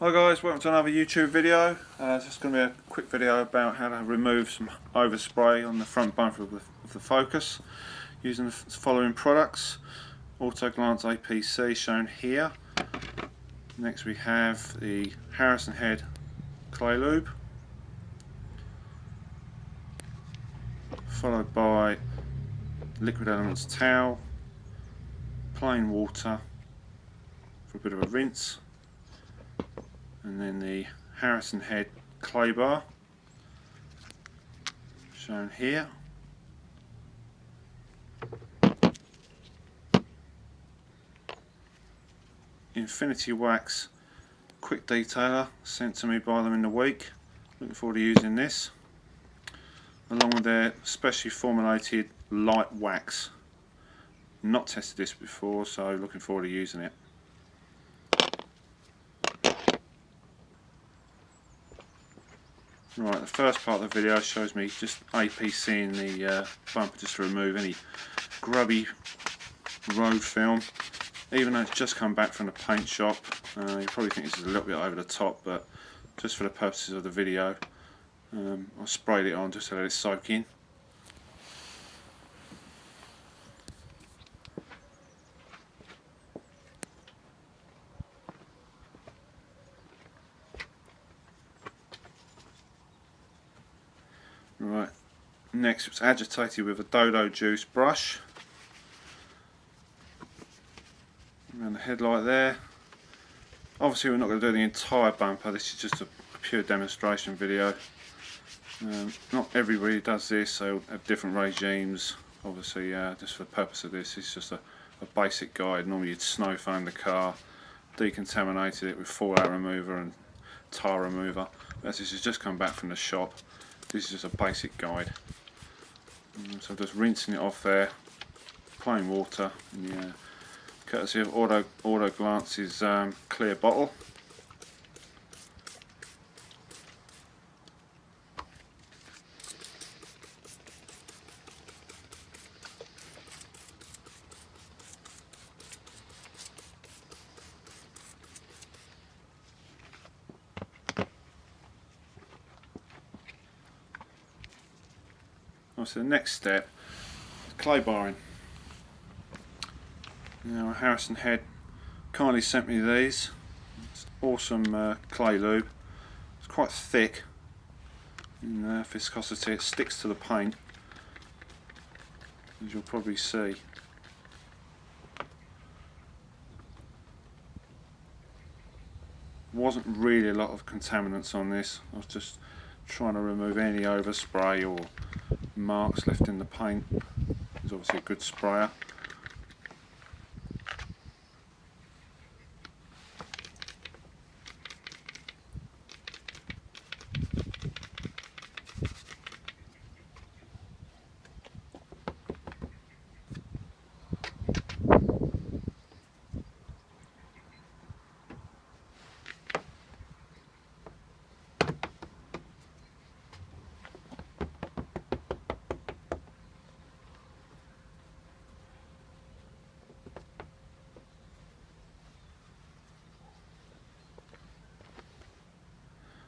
Hi guys, welcome to another YouTube video. It's just going to be a quick video about how to remove some overspray on the front bumper of the Focus using the following products. Auto Glance APC shown here. Next we have the Harrison Head Clay Lube, followed by Liquid Elements towel, plain water for a bit of a rinse, and then the Harrison Head clay bar shown here. Infinity Wax quick detailer sent to me by them in the week. Looking forward to using this, along with their specially formulated light wax. Not tested this before, so looking forward to using it. Right, the first part of the video shows me just APCing the bumper just to remove any grubby road film. Even though it's just come back from the paint shop, you probably think this is a little bit over the top, but just for the purposes of the video, I sprayed it on just to let it soak in. Right, next it's agitated with a Dodo Juice brush around the headlight there. Obviously we're not going to do the entire bumper, this is just a pure demonstration video. Not everybody does this, they have different regimes. Obviously just for the purpose of this, it's just a basic guide. Normally you'd snow foam the car, decontaminated it with fallout remover and tar remover. As this has just come back from the shop, this is just a basic guide. So I'm just rinsing it off there, plain water, and courtesy of Auto Glance's clear bottle. So the next step is clay barring. Now Harrison Head kindly sent me these. It's awesome clay lube. It's quite thick in viscosity, it sticks to the paint, as you'll probably see. Wasn't really a lot of contaminants on this. I was just trying to remove any overspray or marks left in the paint. It's obviously a good sprayer.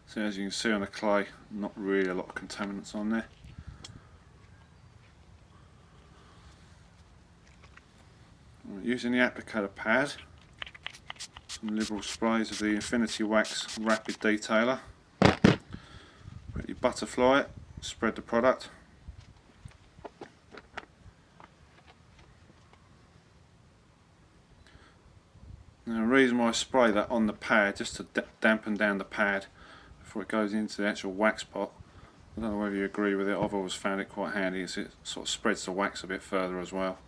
So as you can see on the clay, not really a lot of contaminants on there. Using the applicator pad, some liberal sprays of the Infinity Wax Rapid Detailer. Quickly butterfly it, spread the product. Now the reason why I spray that on the pad, just to dampen down the pad before it goes into the actual wax pot. I don't know whether you agree with it, I've always found it quite handy as it sort of spreads the wax a bit further as well.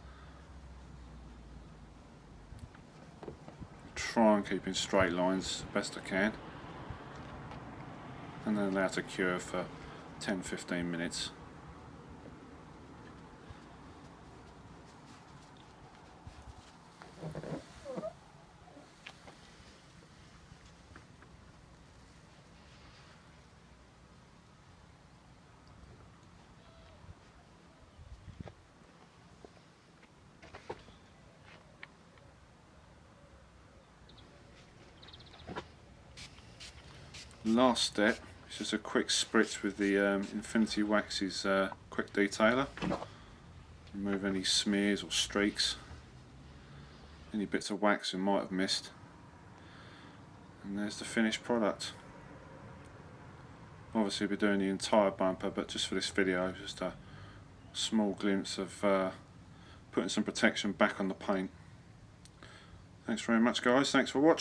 Try and keep in straight lines best I can, and then allow it to cure for 10-15 minutes. Last step is just a quick spritz with the Infinity Wax's quick detailer. Remove any smears or streaks, any bits of wax we might have missed, and there's the finished product. Obviously we're doing the entire bumper, but just for this video, just a small glimpse of putting some protection back on the paint. Thanks very much guys, thanks for watching.